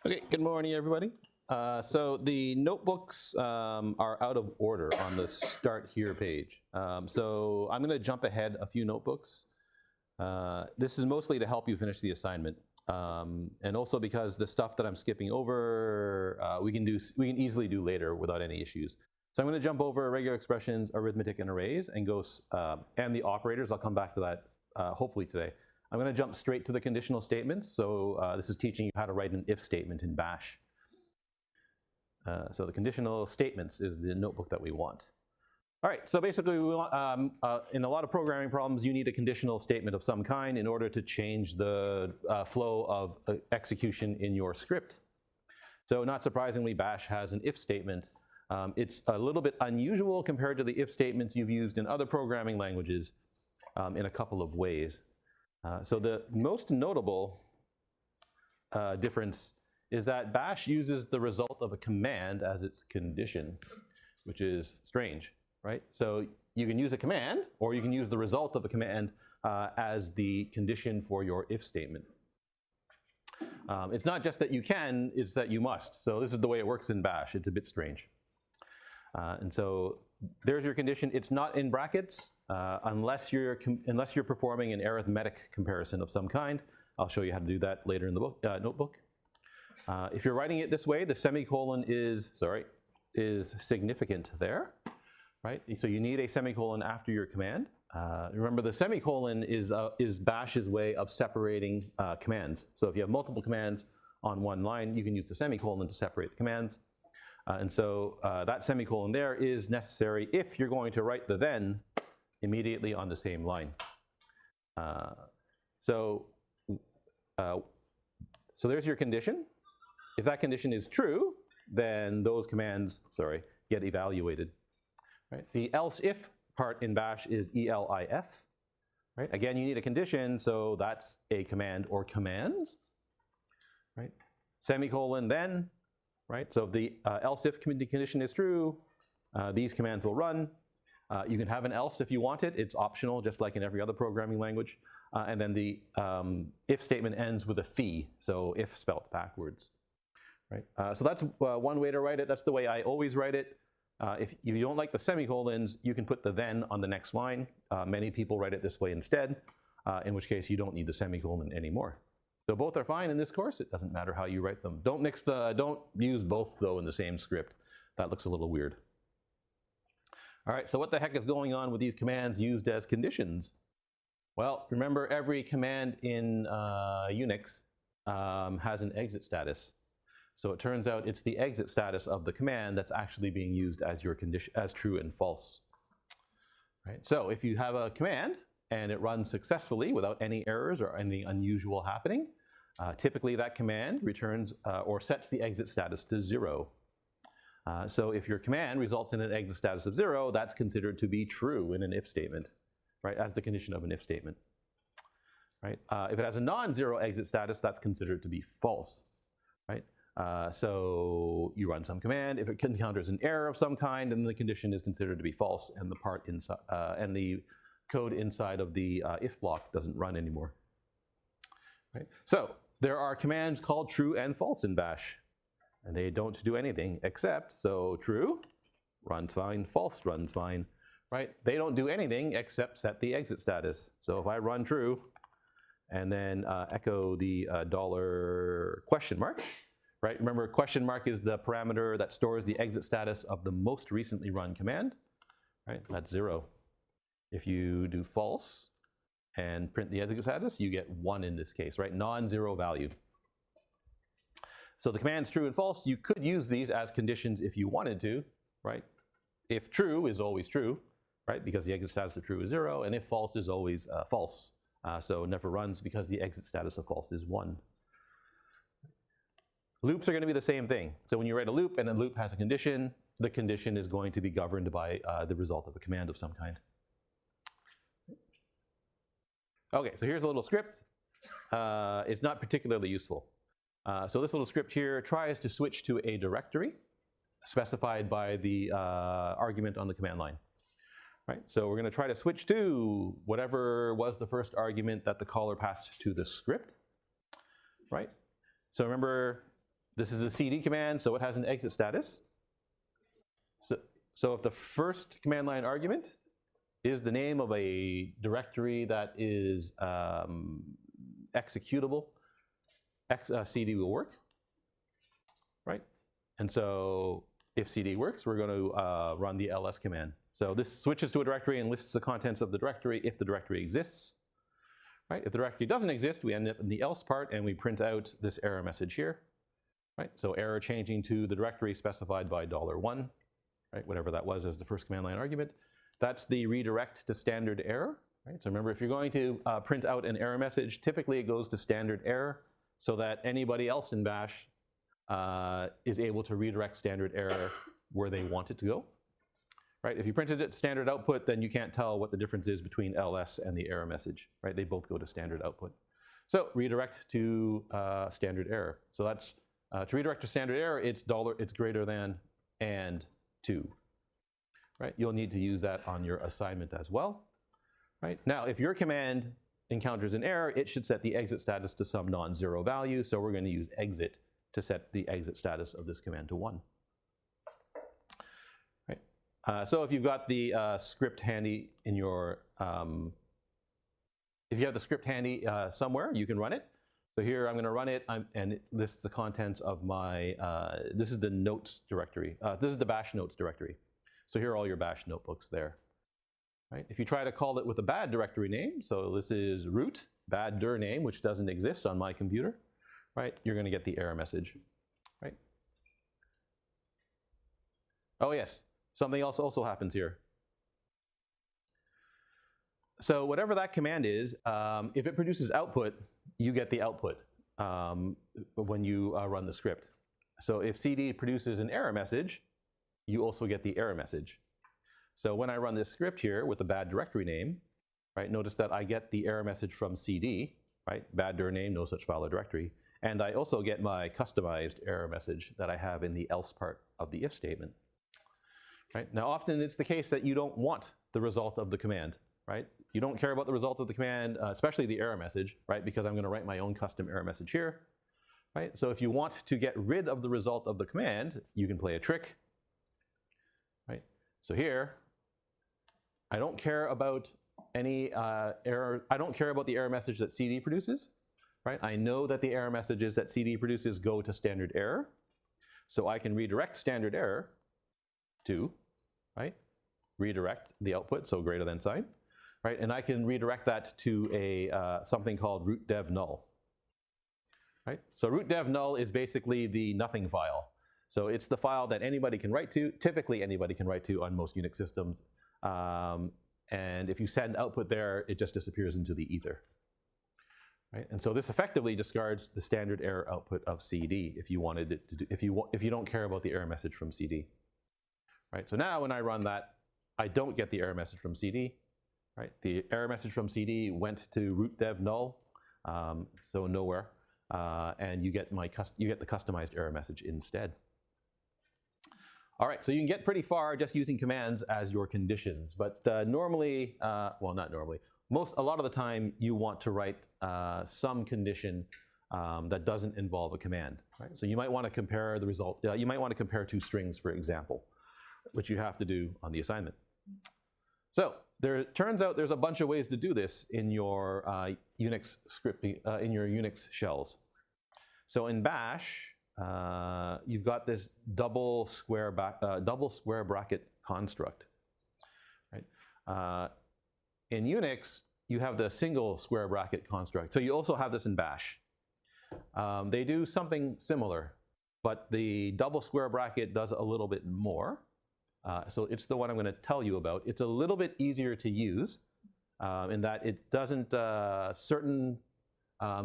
Okay, good morning, everybody. So the notebooks are out of order on the Start Here page. So I'm going to jump ahead a few notebooks. This is mostly to help you finish the assignment. And also because the stuff that I'm skipping over, we can easily do later without any issues. So I'm going to jump over regular expressions, arithmetic, and arrays, and and the operators. I'll come back to that hopefully today. I'm going to jump straight to the conditional statements. So this is teaching you how to write an if statement in Bash. So the conditional statements is the notebook that we want. All right, so basically we want, in a lot of programming problems, you need a conditional statement of some kind in order to change the flow of execution in your script. So not surprisingly, Bash has an if statement. It's a little bit unusual compared to the if statements you've used in other programming languages in a couple of ways. So the most notable difference is that Bash uses the result of a command as its condition, which is strange, right? So you can use a command, or you can use the result of a command as the condition for your if statement. It's not just that you can, it's that you must. So this is the way it works in Bash. It's a bit strange. And so there's your condition. It's not in brackets unless you're performing an arithmetic comparison of some kind. I'll show you how to do that later in the notebook. If you're writing it this way, the semicolon is significant there, right? So you need a semicolon after your command. Remember, the semicolon is Bash's way of separating commands. So if you have multiple commands on one line, you can use the semicolon to separate the commands. And so that semicolon there is necessary if you're going to write the then immediately on the same line. So there's your condition. If that condition is true, then those commands, get evaluated. Right? The else if part in Bash is ELIF. Right? Again, you need a condition, so that's a command or commands. Right? Semicolon then. Right? So if the else if condition is true, these commands will run. You can have an else if you want it. It's optional, just like in every other programming language. And then the if statement ends with a phi, so if spelled backwards. Right? So that's one way to write it. That's the way I always write it. If you don't like the semicolons, you can put the then on the next line. Many people write it this way instead, in which case you don't need the semicolon anymore. So both are fine in this course. It doesn't matter how you write them. Don't use both though in the same script. That looks a little weird. All right, so what the heck is going on with these commands used as conditions? Well, remember every command in Unix has an exit status. So it turns out it's the exit status of the command that's actually being used as your condition, as true and false. Right? So if you have a command and it runs successfully without any errors or anything unusual happening, typically that command returns or sets the exit status to 0. So if your command results in an exit status of 0, that's considered to be true in an if statement, right, as the condition of an if statement. Right? If it has a non-zero exit status, that's considered to be false. Right? So you run some command. If it encounters an error of some kind, then the condition is considered to be false, and the part inside and the code inside of the if block doesn't run anymore. Right? So there are commands called true and false in Bash, and they don't do anything except, so true runs fine, false runs fine, right? They don't do anything except set the exit status. So if I run true and then echo the $question mark, right? Remember, question mark is the parameter that stores the exit status of the most recently run command, right? That's 0. If you do false and print the exit status, you get 1 in this case, right? Non-zero value. So the commands true and false, you could use these as conditions if you wanted to, right? If true is always true, right? Because the exit status of true is 0, and if false is always false. So never runs because the exit status of false is 1. Loops are going to be the same thing. So when you write a loop and a loop has a condition, the condition is going to be governed by the result of a command of some kind. Okay, so here's a little script. It's not particularly useful. So this little script here tries to switch to a directory specified by the argument on the command line. Right? So we're going to try to switch to whatever was the first argument that the caller passed to the script. Right? So remember, This is a CD command, so it has an exit status. So if the first command line argument is the name of a directory that is executable, CD will work, right? And so if CD works, we're going to run the ls command. So this switches to a directory and lists the contents of the directory if the directory exists, right? If the directory doesn't exist, we end up in the else part and we print out this error message here, right? So error changing to the directory specified by $1, right? Whatever that was as the first command line argument. That's the redirect to standard error, right? So remember, if you're going to print out an error message, typically it goes to standard error so that anybody else in bash is able to redirect standard error where they want it to go, right? If you printed it to standard output, then you can't tell what the difference is between ls and the error message, right? They both go to standard output. So redirect to standard error. So that's to redirect to standard error, it's greater than and 2, right? You'll need to use that on your assignment as well, right? Now, if your command encounters an error, it should set the exit status to some non-zero value. So we're going to use exit to set the exit status of this command to 1. Right? So if you've got the script handy in your, if you have the script handy somewhere, you can run it. So here I'm going to run it, and it lists the contents of my, this is the notes directory. This is the bash notes directory. So here are all your bash notebooks there. Right? If you try to call it with a bad directory name, so this is root, bad dir name, which doesn't exist on my computer, right? You're going to get the error message, right? Oh yes, something else also happens here. So whatever that command is, if it produces output, you get the output when you run the script. So if CD produces an error message, you also get the error message. So when I run this script here with a bad directory name, right, notice that I get the error message from CD, right, bad dir name, no such file or directory, and I also get my customized error message that I have in the else part of the if statement. Right? Now often it's the case that you don't want the result of the command, right? You don't care about the result of the command, especially the error message, right? Because I'm going to write my own custom error message here, right? So if you want to get rid of the result of the command, you can play a trick, right? So here, I don't care about any error. I don't care about the error message that CD produces, right? I know that the error messages that CD produces go to standard error, so I can redirect standard error to, right? Redirect the output, so greater than sign. Right, and I can redirect that to a something called root dev null. Right, so root dev null is basically the nothing file. So it's the file that anybody can write to. Typically, anybody can write to on most Unix systems. And if you send output there, it just disappears into the ether. Right, and so this effectively discards the standard error output of CD if you wanted it to do, if you don't care about the error message from CD. Right, so now when I run that, I don't get the error message from CD. Right, the error message from CD went to root dev null, so nowhere, and you get the customized error message instead. All right, so you can get pretty far just using commands as your conditions, but normally, well, not normally, a lot of the time you want to write some condition that doesn't involve a command. Right, so you might want to compare the result. You might want to compare two strings, for example, which you have to do on the assignment. So it turns out there's a bunch of ways to do this in your Unix scripting, in your Unix shells. So in Bash, you've got this double square bracket construct. Right? In Unix, you have the single square bracket construct. So you also have this in Bash. They do something similar, but the double square bracket does a little bit more. So it's the one I'm going to tell you about. It's a little bit easier to use in that it doesn't, certain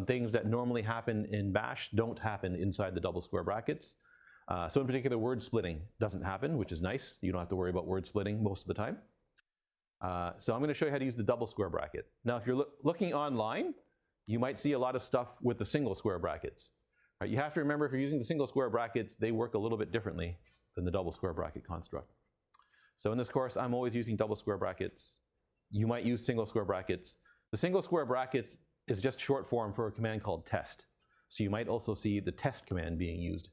things that normally happen in Bash don't happen inside the double square brackets. So in particular, word splitting doesn't happen, which is nice. You don't have to worry about word splitting most of the time. So I'm going to show you how to use the double square bracket. Now, if you're looking online, you might see a lot of stuff with the single square brackets. Right? You have to remember, if you're using the single square brackets, they work a little bit differently than the double square bracket construct. So in this course, I'm always using double square brackets. You might use single square brackets. The single square brackets is just short form for a command called test. So you might also see the test command being used.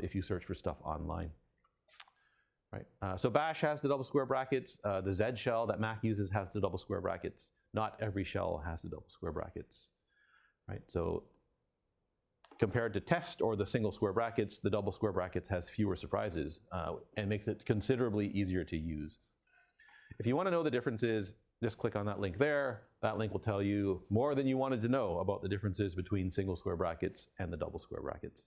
if you search for stuff online. Right. So bash has the double square brackets. The Z shell that Mac uses has the double square brackets. Not every shell has the double square brackets. Right. So compared to test or the single square brackets, the double square brackets has fewer surprises and makes it considerably easier to use. If you want to know the differences, just click on that link there. That link will tell you more than you wanted to know about the differences between single square brackets and the double square brackets.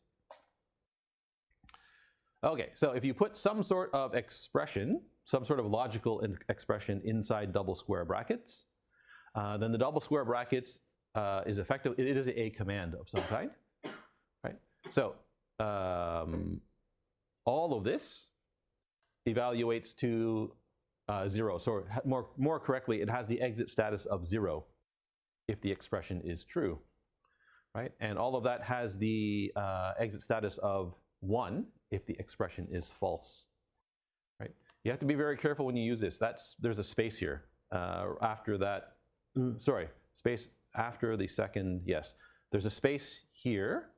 Okay, so if you put some sort of expression, some sort of logical expression inside double square brackets, then the double square brackets is effective. It is a command of some kind, right? So all of this evaluates to 0. So more correctly, it has the exit status of 0 if the expression is true, right? And all of that has the exit status of 1 if the expression is false, right? You have to be very careful when you use this. There's a space here after that. Sorry, space after the second. Yes, there's a space here.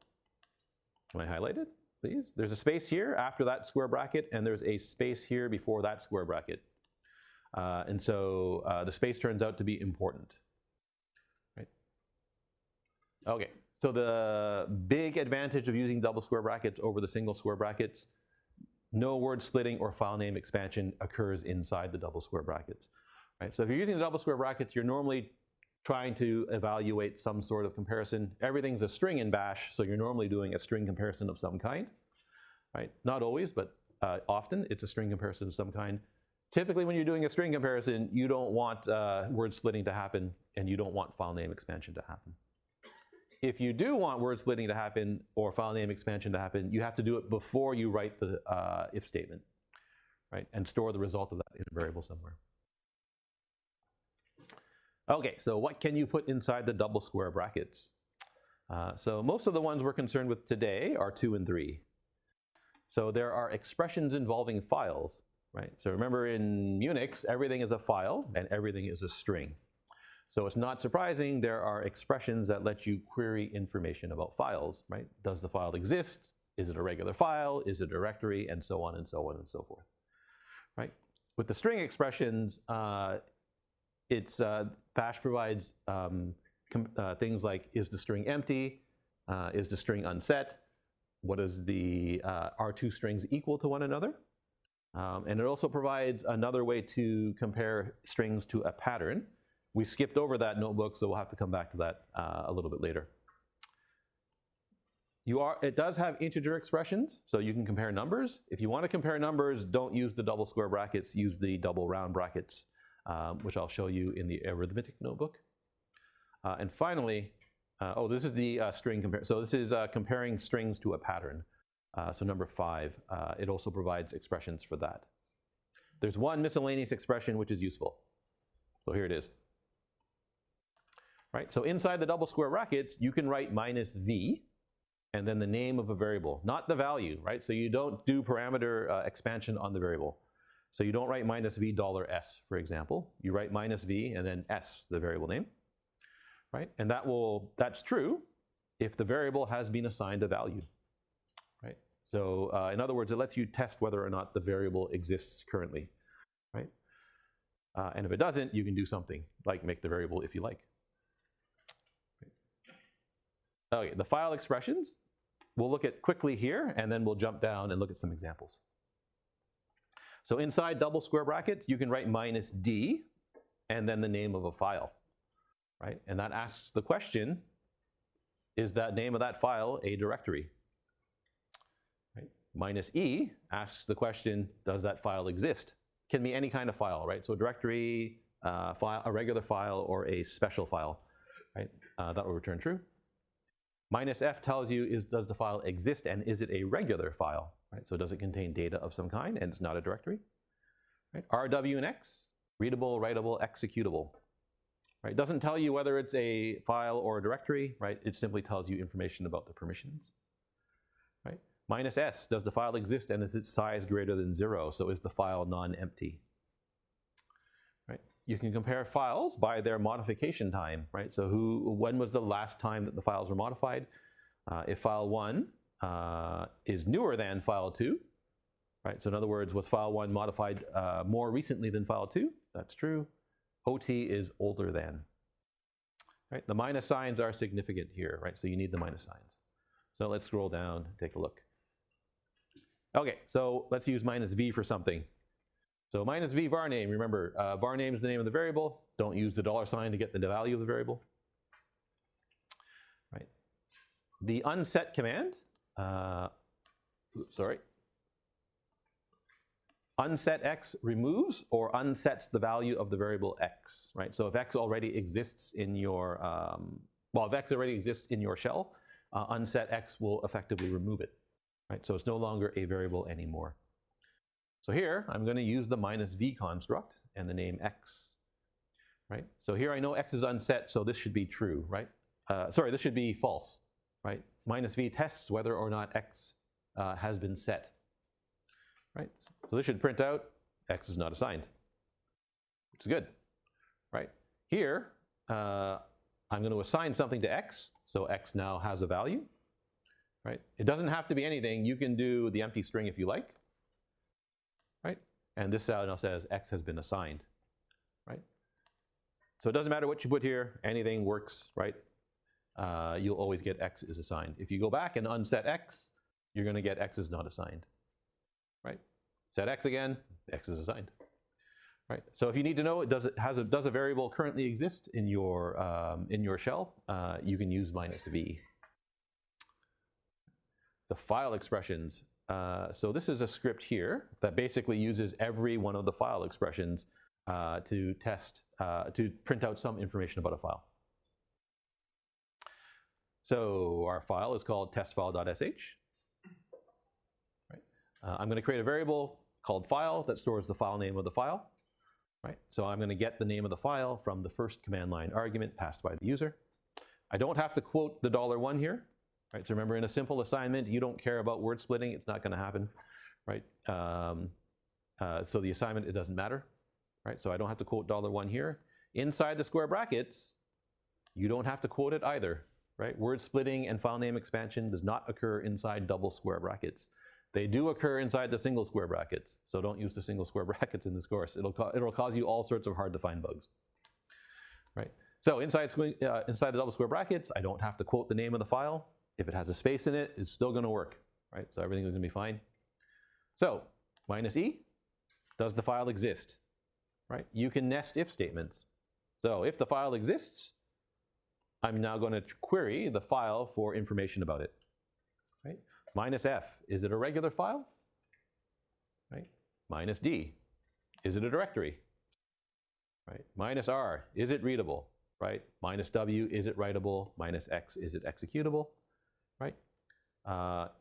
Can I highlight it, please? There's a space here after that square bracket, and there's a space here before that square bracket. And so the space turns out to be important, right? Okay. So the big advantage of using double square brackets over the single square brackets, no word splitting or file name expansion occurs inside the double square brackets. Right? So if you're using the double square brackets, you're normally trying to evaluate some sort of comparison. Everything's a string in bash, so you're normally doing a string comparison of some kind. Right? Not always, but often it's a string comparison of some kind. Typically when you're doing a string comparison, you don't want word splitting to happen, and you don't want file name expansion to happen. If you do want word splitting to happen or file name expansion to happen, you have to do it before you write the if statement, right? And store the result of that in a variable somewhere. Okay, so what can you put inside the double square brackets? So most of the ones we're concerned with today are 2 and 3. So there are expressions involving files, right? So remember in Unix, everything is a file and everything is a string. So it's not surprising there are expressions that let you query information about files, right? Does the file exist? Is it a regular file? Is it a directory? And so on and so on and so forth, right? With the string expressions, bash provides things like, is the string empty? Is the string unset? What is the, are two strings equal to one another? And it also provides another way to compare strings to a pattern. We skipped over that notebook, so we'll have to come back to that a little bit later. It does have integer expressions, so you can compare numbers. If you want to compare numbers, don't use the double square brackets, use the double round brackets, which I'll show you in the arithmetic notebook. And finally, this is the string compare. So this is comparing strings to a pattern. So number 5, it also provides expressions for that. There's one miscellaneous expression which is useful. So here it is. Right? So inside the double square brackets, you can write -v and then the name of a variable, not the value, right? So you don't do parameter expansion on the variable. So you don't write -v $s, for example. You write -v and then s, the variable name, right? And that's true if the variable has been assigned a value, right? So in other words, it lets you test whether or not the variable exists currently, right? And if it doesn't, you can do something like make the variable if you like. Okay, the file expressions, we'll look at quickly here, and then we'll jump down and look at some examples. So inside double square brackets, you can write -d and then the name of a file, right? And that asks the question, is that name of that file a directory? Right? -e asks the question, does that file exist? Can be any kind of file, right? So a directory, file, a regular file, or a special file, right? That will return true. -f tells you, does the file exist and is it a regular file? Right? So does it contain data of some kind and it's not a directory? Right? RW and X, readable, writable, executable. Right? It doesn't tell you whether it's a file or a directory, right? It simply tells you information about the permissions. Right? -s, does the file exist and is its size greater than 0? So is the file non-empty? Right? You can compare files by their modification time, right? So when was the last time that the files were modified? If file 1 is newer than file 2. Right? So in other words, was file 1 modified more recently than file 2? That's true. OT is older than. Right? The minus signs are significant here, right? So you need the minus signs. So let's scroll down, take a look. Okay, so let's use minus v for something. So minus v var name, remember, var name is the name of the variable. Don't use the $sign to get the value of the variable. Right? The unset command, unset x removes or unsets the value of the variable x, right? So if x already exists in your, if x already exists in your shell, unset x will effectively remove it, right? So it's no longer a variable anymore. So here, I'm going to use the minus v construct and the name x, right? So here I know x is unset, so this should be true, right? This should be false, right? Minus v tests whether or not x has been set. Right? So this should print out x is not assigned, which is good. Right? Here, I'm going to assign something to x, so x now has a value. Right? It doesn't have to be anything. You can do the empty string if you like. Right? And this now says x has been assigned. Right? So it doesn't matter what you put here. Anything works. Right? You'll always get x is assigned. If you go back and unset x, you're going to get x is not assigned. Right? Set x again, x is assigned. Right? So if you need to know, does a variable currently exist in your shell? You can use minus v. The file expressions. So this is a script here that basically uses every one of the file expressions to print out some information about a file. So our file is called testfile.sh. I'm going to create a variable called file that stores the file name of the file. Right? So I'm going to get the name of the file from the first command line argument passed by the user. I don't have to quote the $1 here. Right? So remember, in a simple assignment, you don't care about word splitting. It's not going to happen. Right? So the assignment, it doesn't matter. Right? So I don't have to quote $1 here. Inside the square brackets, you don't have to quote it either. Right? Word splitting and file name expansion does not occur inside double square brackets. They do occur inside the single square brackets, so don't use the single square brackets in this course. It'll cause you all sorts of hard to find bugs. Right? So inside the double square brackets, I don't have to quote the name of the file. If it has a space in it, it's still going to work. Right? So everything is going to be fine. So minus e, does the file exist? Right? You can nest if statements. So if the file exists, I'm now going to query the file for information about it. Right? Minus f, is it a regular file? Right? Minus d, is it a directory? Right? Minus r, is it readable? Right? Minus w, is it writable? Minus x, is it executable? Right?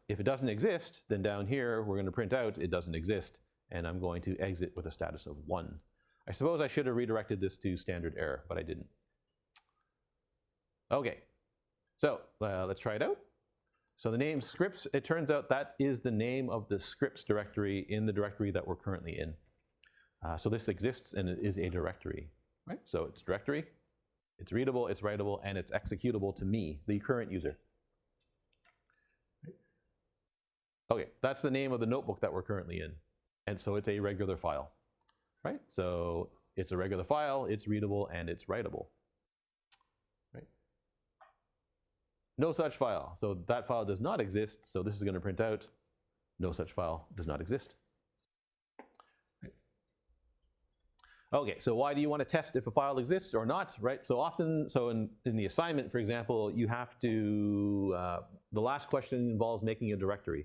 If it doesn't exist, then down here we're going to print out it doesn't exist, and I'm going to exit with a status of 1. I suppose I should have redirected this to standard error, but I didn't. Okay, so let's try it out. So the name scripts, it turns out that is the name of the scripts directory in the directory that we're currently in. So this exists and it is a directory, right? So it's directory, it's readable, it's writable, and it's executable to me, the current user. Okay, that's the name of the notebook that we're currently in. And so it's a regular file, right? So it's a regular file, it's readable, and it's writable. No such file. So that file does not exist. So this is going to print out no such file does not exist. Right. Okay, so why do you want to test if a file exists or not? Right. So often, in the assignment, for example, you have to, the last question involves making a directory.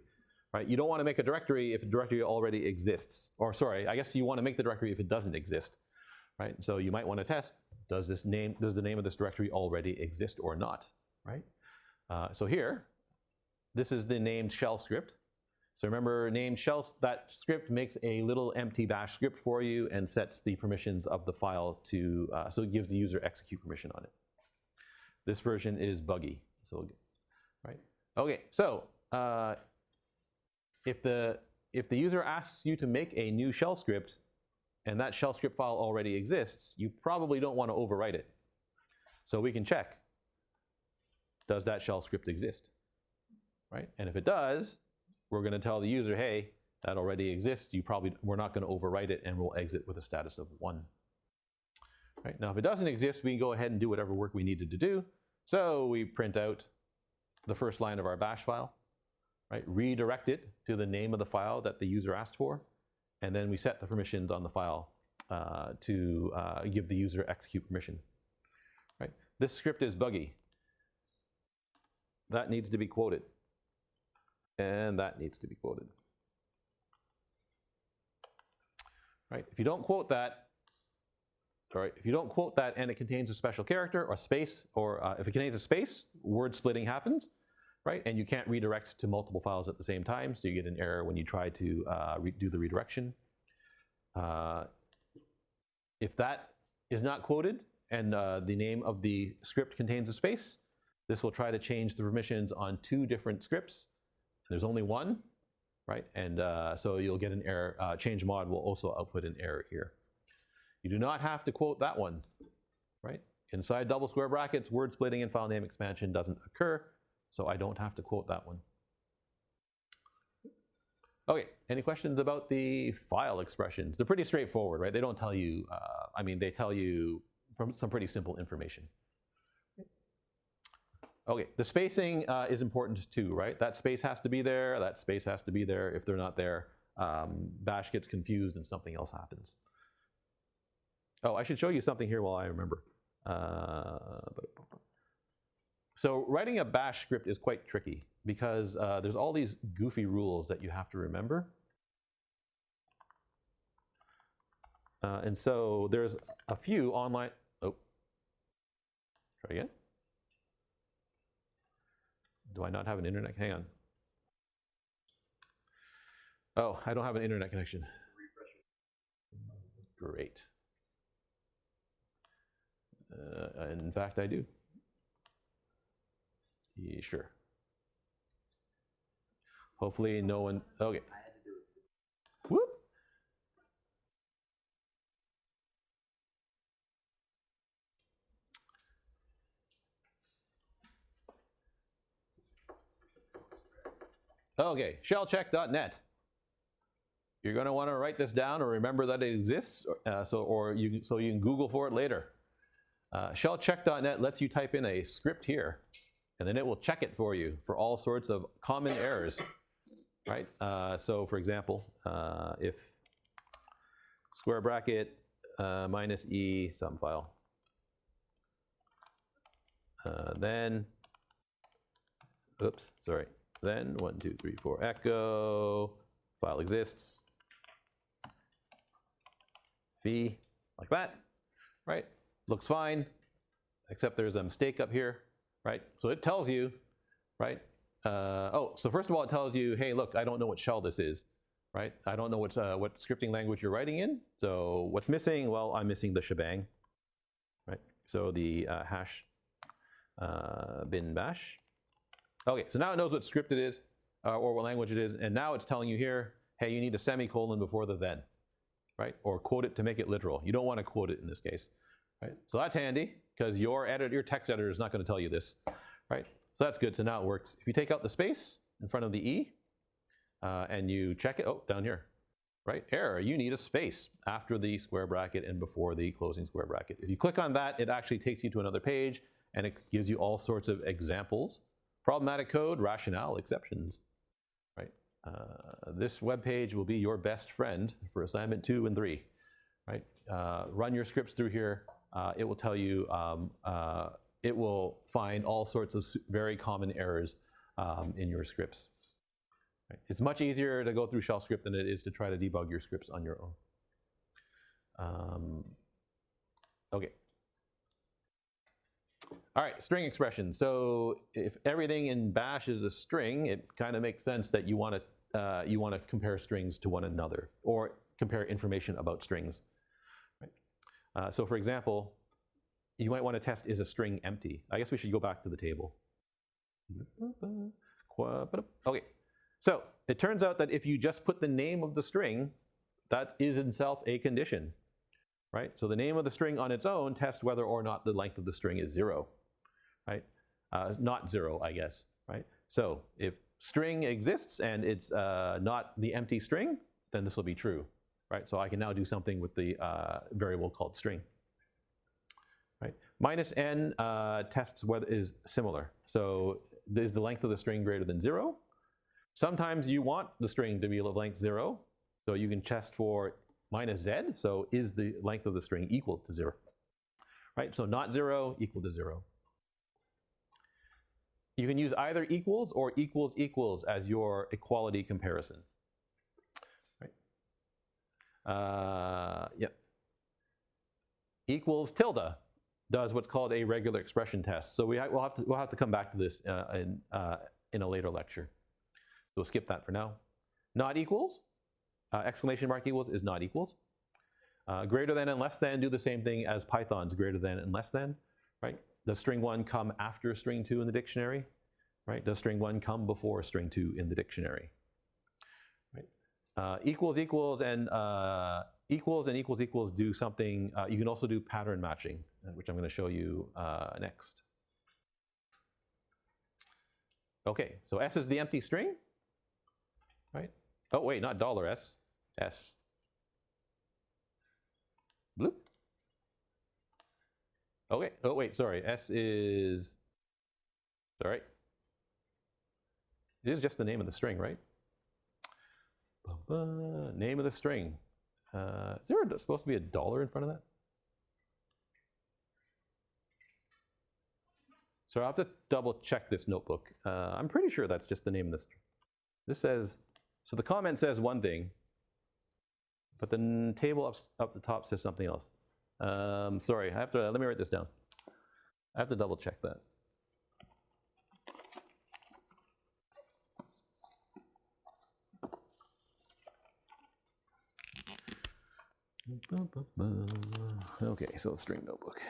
Right. You don't want to make a directory if a directory already exists. Or sorry, I guess you want to make the directory if it doesn't exist. Right. So you might want to test, does the name of this directory already exist or not? Right. So here, this is the named shell script. So remember, named shell, that script makes a little empty bash script for you and sets the permissions of the file to, so it gives the user execute permission on it. This version is buggy, so right. Okay, so if the user asks you to make a new shell script and that shell script file already exists, you probably don't want to overwrite it. So we can check. Does that shell script exist? right? And if it does, we're going to tell the user, hey, that already exists. We're not going to overwrite it, and we'll exit with a status of 1. Right? Now, if it doesn't exist, we can go ahead and do whatever work we needed to do. So we print out the first line of our bash file, right? Redirect it to the name of the file that the user asked for, and then we set the permissions on the file to give the user execute permission. Right? This script is buggy. That needs to be quoted, and that needs to be quoted. Right? If you don't quote that, if you don't quote that and it contains a special character or space, or if it contains a space, word splitting happens, right? And you can't redirect to multiple files at the same time, so you get an error when you try to do the redirection. If that is not quoted and the name of the script contains a space, this will try to change the permissions on 2 different scripts. There's only one, right? And so you'll get an error. Change mod will also output an error here. You do not have to quote that one, right? Inside double square brackets, word splitting and file name expansion doesn't occur, so I don't have to quote that one. Okay, any questions about the file expressions? They're pretty straightforward, right? They don't tell you, they tell you some pretty simple information. Okay, the spacing is important too, right? That space has to be there, that space has to be there. If they're not there, Bash gets confused and something else happens. Oh, I should show you something here while I remember. So writing a Bash script is quite tricky because there's all these goofy rules that you have to remember. And so there's a few online, oh, try again. Do I not have an internet? Hang on. Oh, I don't have an internet connection. Great. In fact, I do. Yeah, sure. Hopefully no one, okay. Whoop. Okay, shellcheck.net. You're going to want to write this down or remember that it exists, so you can Google for it later. Shellcheck.net lets you type in a script here, and then it will check it for you for all sorts of common errors, right? So for example, if square bracket minus e some file, then, oops, sorry, then 1, 2, 3, 4 echo, file exists, phi, like that, right? Looks fine, except there's a mistake up here, right? So it tells you, right? So first of all, it tells you, hey, look, I don't know what shell this is, right? I don't know what scripting language you're writing in. So what's missing? Well, I'm missing the shebang, right? So the hash bin bash. Okay, so now it knows what script it is, or what language it is, and now it's telling you here, hey, you need a semicolon before the then, right? Or quote it to make it literal. You don't want to quote it in this case. Right? So that's handy because your text editor is not going to tell you this, right? So that's good. So now it works. If you take out the space in front of the E and you check it, oh, down here, right? Error, you need a space after the square bracket and before the closing square bracket. If you click on that, it actually takes you to another page and it gives you all sorts of examples, problematic code, rationale, exceptions, right? This web page will be your best friend for assignment 2 and 3, right? Run your scripts through here. It will tell you, it will find all sorts of very common errors in your scripts. Right? It's much easier to go through shell script than it is to try to debug your scripts on your own. Okay. All right, string expressions. So if everything in Bash is a string, it kind of makes sense that you want to compare strings to one another or compare information about strings. So for example, you might want to test, is a string empty? I guess we should go back to the table. Okay, so it turns out that if you just put the name of the string, that is itself a condition, right? So the name of the string on its own tests whether or not the length of the string is 0, right? Not 0, I guess, right? So if string exists and it's not the empty string, then this will be true, right? So I can now do something with the variable called string, right? Minus n tests whether is similar. So is the length of the string greater than 0? Sometimes you want the string to be of length 0, so you can test for minus z. So is the length of the string equal to 0? Right? So not 0, equal to 0. You can use either equals or equals equals as your equality comparison. Right? Yep. Equals tilde does what's called a regular expression test. So we'll have to come back to this in a later lecture. So we'll skip that for now. Not equals, exclamation mark equals is not equals. Greater than and less than do the same thing as Python's greater than and less than, right? Does string 1 come after string 2 in the dictionary? Right? Does string 1 come before string 2 in the dictionary? Right? Equals equals and equals equals do something. You can also do pattern matching, which I'm going to show you next. Okay, so S is the empty string, right? Oh wait, not $S, S. Bloop. Okay, oh wait, sorry, S is, sorry. It is just the name of the string, right? Name of the string. Is there supposed to be a $? in front of that? So I'll have to double check this notebook. I'm pretty sure that's just the name of the string. This says, so the comment says one thing, but the table up the top says something else. Sorry, let me write this down. I have to double check that. Okay, so the string notebook.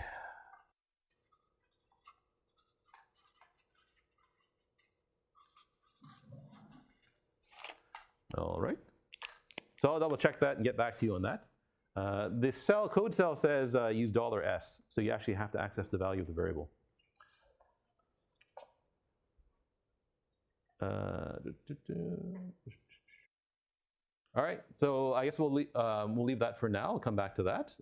All right. So I'll double check that and get back to you on that. This code cell says use $S, so you actually have to access the value of the variable. All right, so I guess we'll leave that for now. I'll come back to that.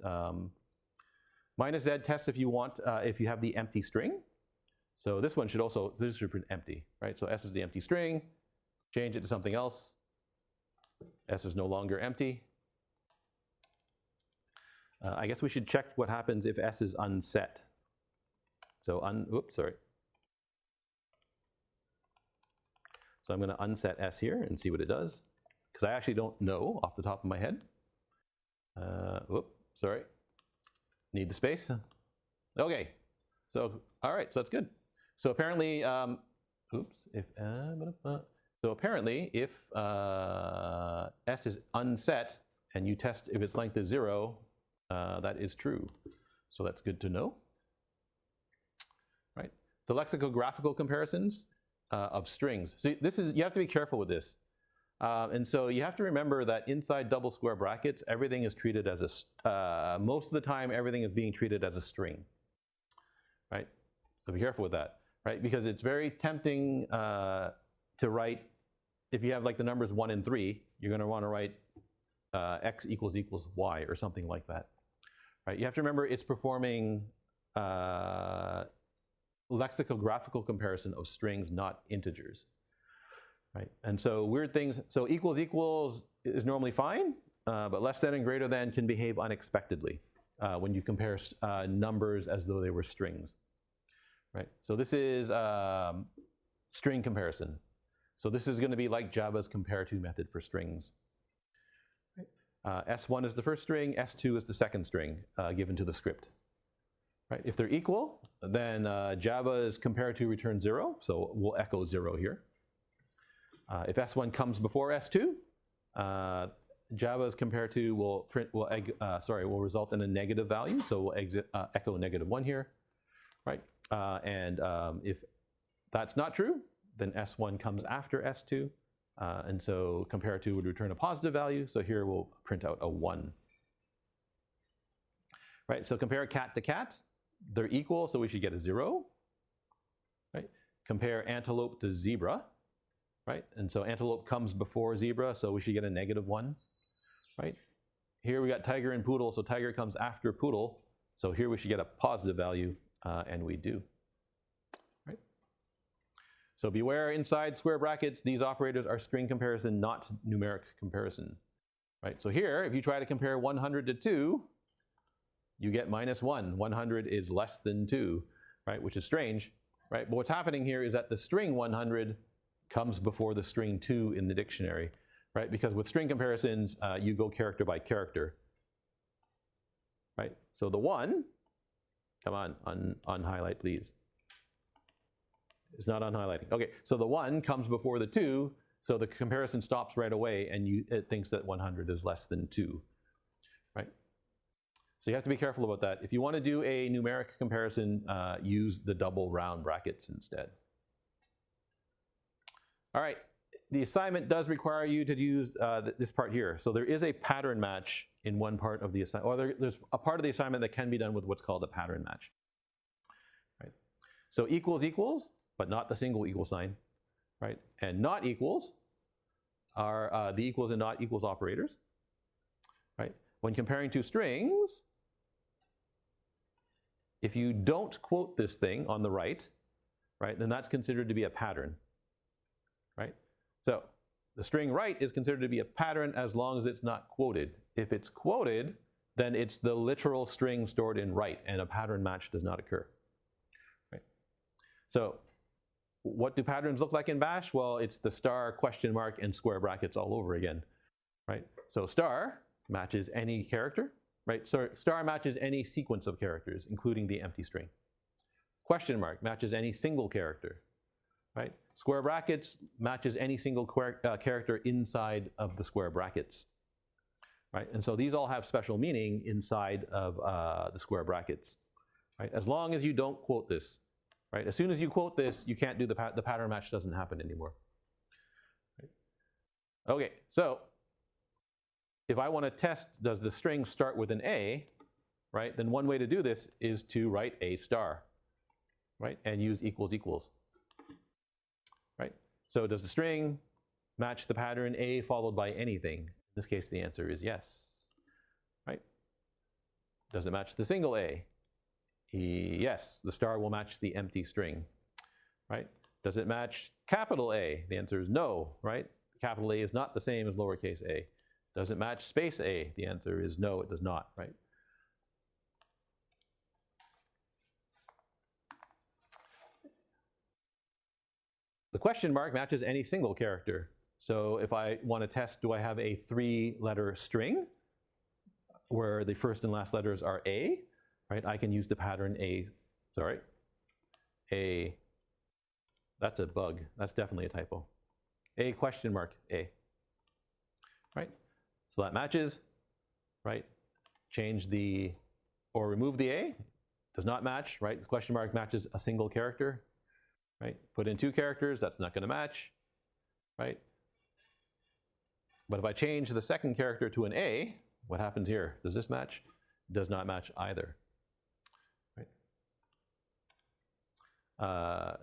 Minus z test if you want, if you have the empty string. So this one should also, this should print empty, right? So S is the empty string, change it to something else. S is no longer empty. I guess we should check what happens if S is unset. So oops, sorry. So I'm going to unset S here and see what it does, because I actually don't know off the top of my head. Whoop, sorry. Need the space. Okay. So all right, so that's good. So apparently, so apparently, if S is unset and you test if its length is 0, that is true. So that's good to know. Right. The lexicographical comparisons of strings. So this is, you have to be careful with this. And so you have to remember that inside double square brackets, everything is treated as a, most of the time, everything is being treated as a string. Right. So be careful with that. Right. Because it's very tempting to write, if you have like the numbers 1 and 3, you're going to want to write x equals y or something like that. Right? You have to remember it's performing lexicographical comparison of strings, not integers. Right? And so weird things, so equals equals is normally fine, but less than and greater than can behave unexpectedly when you compare numbers as though they were strings. Right? So this is string comparison. So this is going to be like Java's compare to method for strings. S1 is the first string, S2 is the second string given to the script. Right? If they're equal, then Java's compare to returns 0, so we'll echo 0 here. If S1 comes before S2, Java's compare to will result in a negative value, so we'll echo -1 here. Right? If that's not true, then S1 comes after S2, and so compare to would return a positive value, so here we'll print out a 1. Right, so compare cat to cat, they're equal, so we should get a 0. Right? Compare antelope to zebra, right? And so antelope comes before zebra, so we should get a -1, right? Here we got tiger and poodle, so tiger comes after poodle, so here we should get a positive value, and we do, right? So beware, inside square brackets, these operators are string comparison, not numeric comparison, right? So here, if you try to compare 100 to 2, you get -1. 100 is less than 2, right? Which is strange, right? But what's happening here is that the string 100 comes before the string 2 in the dictionary, right? Because with string comparisons, you go character by character, right? So the 1, come on, unhighlight please. It's not unhighlighting. Okay, so the 1 comes before the 2, so the comparison stops right away, and it thinks that 100 is less than 2, right? So you have to be careful about that. If you want to do a numeric comparison, use the double round brackets instead. All right, the assignment does require you to use this part here. So there is a pattern match in one part of the assignment, or there's a part of the assignment that can be done with what's called a pattern match. Right? So equals equals, but not the single equal sign, right? And not equals are the equals and not equals operators, right? When comparing two strings, if you don't quote this thing on the right, right, then that's considered to be a pattern, right? So the string right is considered to be a pattern as long as it's not quoted. If it's quoted, then it's the literal string stored in right, and a pattern match does not occur, right? So what do patterns look like in Bash? Well, it's the star, question mark, and square brackets all over again, right? So star matches any character, right? So star matches any sequence of characters, including the empty string. Question mark matches any single character, right? Square brackets matches any single character inside of the square brackets, right? And so these all have special meaning inside of the square brackets, right? As long as you don't quote this, right? As soon as you quote this, you can't do the pattern match doesn't happen anymore. Right? Okay, so if I want to test, does the string start with an A, right? Then one way to do this is to write A star, right? And use equals equals, right? So does the string match the pattern A followed by anything? In this case, the answer is yes, right? Does it match the single A? Yes, the star will match the empty string, right? Does it match capital A? The answer is no, right? Capital A is not the same as lowercase a. Does it match space A? The answer is no, it does not, right? The question mark matches any single character. So if I want to test, do I have a 3-letter string where the first and last letters are A, right? I can use the pattern that's a bug. That's definitely a typo. A question mark A, right? So that matches, right? Change the, or remove the A, does not match, right? The question mark matches a single character, right? Put in 2 characters, that's not going to match, right? But if I change the second character to an A, what happens here? Does this match? Does not match either, right?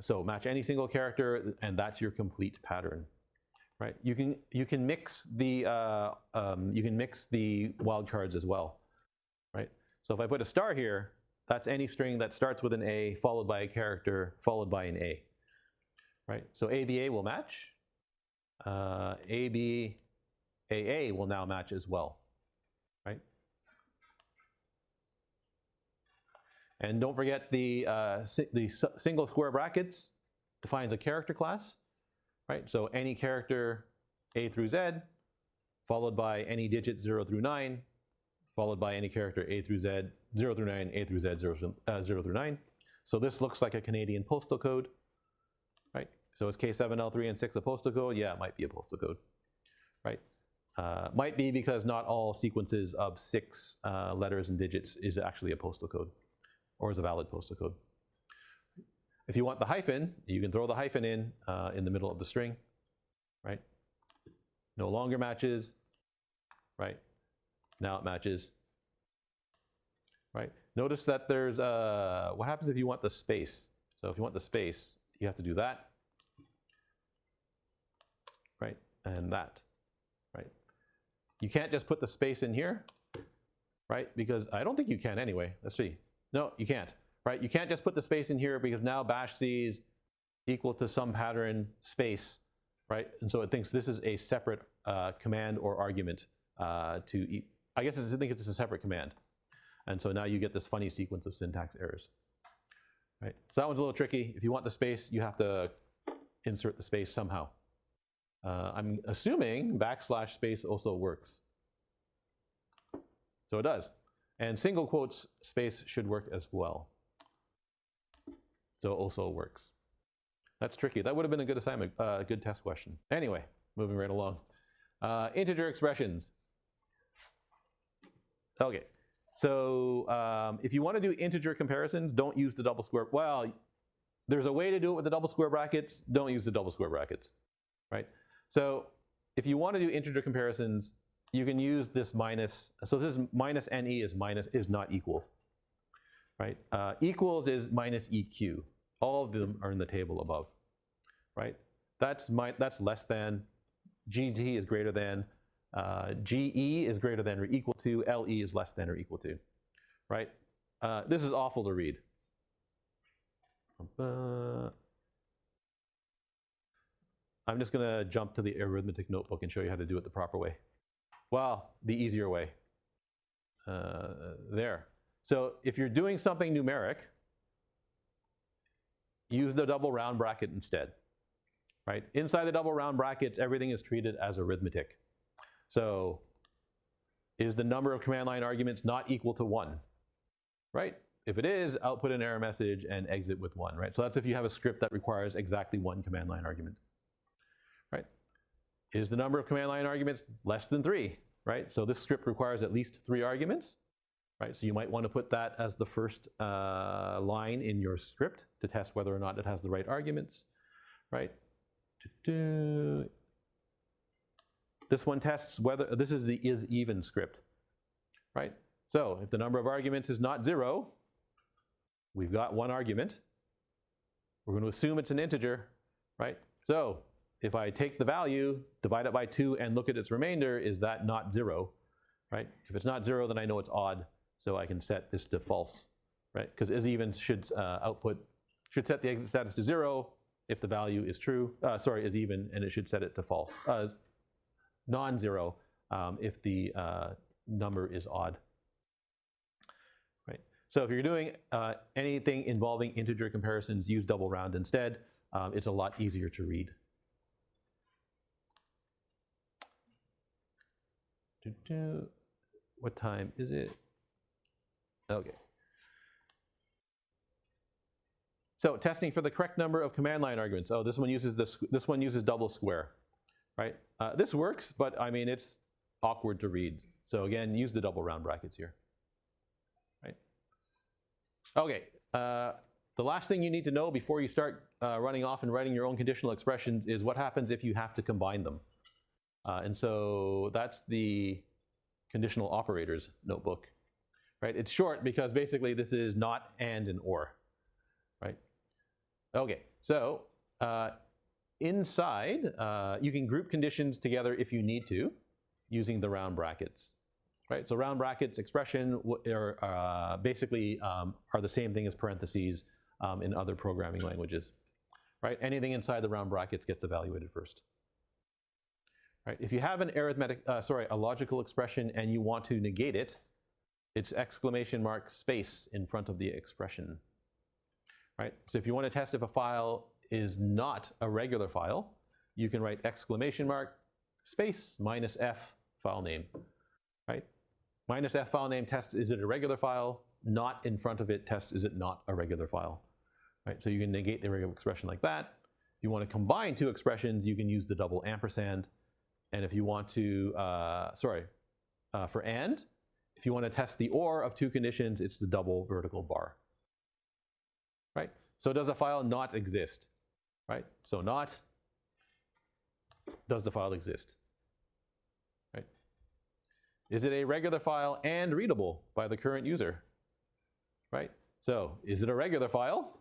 So match any single character, and that's your complete pattern, right? You can mix the wildcards as well, right? So if I put a star here, that's any string that starts with an A followed by a character followed by an A, right? So ABA will match. ABAA will now match as well, right? And don't forget the single square brackets defines a character class, right? So any character A through Z, followed by any digit 0 through 9, followed by any character A through Z, 0 through 9, A through Z, 0 through 9. So this looks like a Canadian postal code, right? So is K7, L3, and 6 a postal code? Yeah, it might be a postal code, right? Might be because not all sequences of 6 letters and digits is actually a postal code, or is a valid postal code. If you want the hyphen, you can throw the hyphen in the middle of the string, right? No longer matches, right? Now it matches, right? Notice that there's what happens if you want the space? So if you want the space, you have to do that, right? And that, right? You can't just put the space in here, right? Because I don't think you can anyway. Let's see. No, you can't, right? You can't just put the space in here because now bash sees equal to some pattern space, right? And so it thinks this is a separate command or argument I guess I think it's a separate command. And so now you get this funny sequence of syntax errors, right? So that one's a little tricky. If you want the space, you have to insert the space somehow. I'm assuming backslash space also works. So it does. And single quotes space should work as well. So it also works. That's tricky. That would have been a good assignment, a good test question. Anyway, moving right along. Integer expressions. Okay, so if you want to do integer comparisons, don't use the double square. Well, there's a way to do it with the double square brackets. Don't use the double square brackets, right? So if you want to do integer comparisons, you can use this minus. So this is minus ne is not equals, right? Equals is minus eq. All of them are in the table above, right? That's less than. GT is greater than. GE is greater than or equal to. LE is less than or equal to, right? This is awful to read. I'm just going to jump to the arithmetic notebook and show you how to do it the proper way. Well, the easier way. There. So if you're doing something numeric, use the double round bracket instead, right? Inside the double round brackets, everything is treated as arithmetic. So is the number of command line arguments not equal to 1, right? If it is, output an error message and exit with 1, right? So that's if you have a script that requires exactly 1 command line argument, right? Is the number of command line arguments less than 3, right? So this script requires at least 3 arguments, right? So you might want to put that as the first line in your script to test whether or not it has the right arguments, right? This one tests whether, this is the is even script, right? So if the number of arguments is not 0, we've got 1 argument. We're going to assume it's an integer, right? So if I take the value, divide it by 2, and look at its remainder, is that not 0, right? If it's not 0, then I know it's odd, so I can set this to false, right? Because is even should set the exit status to 0 if the value is true, is even, and it should set it to false, non-zero if the number is odd, right? So if you're doing anything involving integer comparisons, use double round instead. It's a lot easier to read. What time is it? Okay. So testing for the correct number of command line arguments. Oh, this one uses this one uses double square, right? This works, but I mean it's awkward to read. So again, use the double round brackets here, right? Okay. The last thing you need to know before you start running off and writing your own conditional expressions is what happens if you have to combine them. And so that's the conditional operators notebook, right? It's short because basically this is not and or, right? Okay, so inside, you can group conditions together if you need to using the round brackets, right? So round brackets expression basically are the same thing as parentheses in other programming languages, right? Anything inside the round brackets gets evaluated first. Right? If you have an a logical expression and you want to negate it, it's exclamation mark space in front of the expression. Right? So if you want to test if a file is not a regular file, you can write exclamation mark space minus f file name. Right? Minus f file name tests is it a regular file, not in front of it tests is it not a regular file. Right? So you can negate the regular expression like that. If you want to combine 2 expressions, you can use the double ampersand. And if you want to, for and, if you want to test the or of 2 conditions, it's the double vertical bar, right? So does a file not exist, right? So not, does the file exist, right? Is it a regular file and readable by the current user, right? So is it a regular file,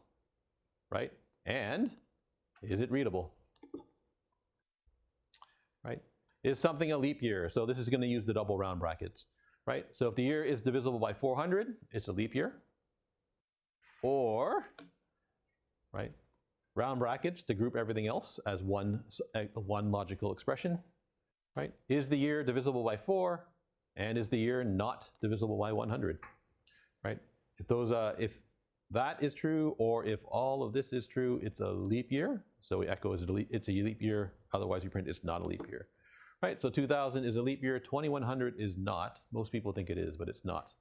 right? And is it readable? right? Is something a leap year? So this is going to use the double round brackets, right? So if the year is divisible by 400, it's a leap year. Or, right, round brackets to group everything else as one logical expression, right? Is the year divisible by 4? And is the year not divisible by 100, right? If that is true, or if all of this is true, it's a leap year. So we echo it's a leap year. Otherwise, we print it's not a leap year, right? So 2000 is a leap year. 2100 is not. Most people think it is, but it's not,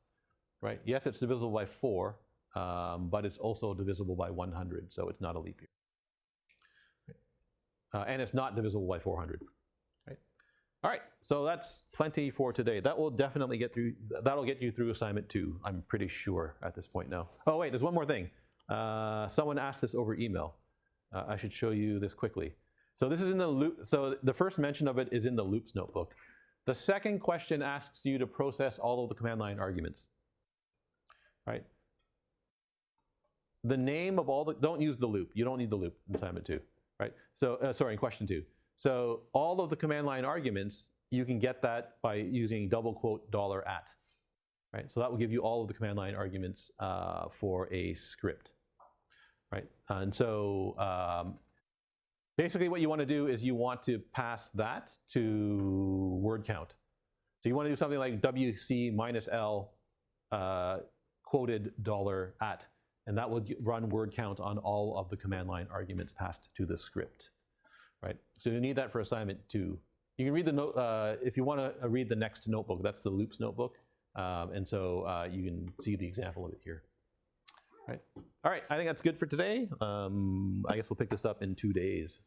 right? Yes, it's divisible by 4, but it's also divisible by 100, so it's not a leap year. And it's not divisible by 400. Right? All right, so that's plenty for today. That will definitely get through. That'll get you through assignment 2. I'm pretty sure at this point now. Oh wait, there's one more thing. Someone asked this over email. I should show you this quickly. So this is in the loop. So the first mention of it is in the loops notebook. The second question asks you to process all of the command line arguments. Right? The name of all the, don't use the loop. You don't need the loop in assignment 2. Right? So, sorry, in question 2. So all of the command line arguments, you can get that by using double quote $at. Right? So that will give you all of the command line arguments for a script. Right? And so basically what you want to do is you want to pass that to word count. So you want to do something like WC minus L quoted $at. And that will run word count on all of the command line arguments passed to the script, right? So you need that for assignment 2. You can read the note if you want to read the next notebook. That's the loops notebook, and so you can see the example of it here. Right? All right, I think that's good for today. I guess we'll pick this up in 2 days.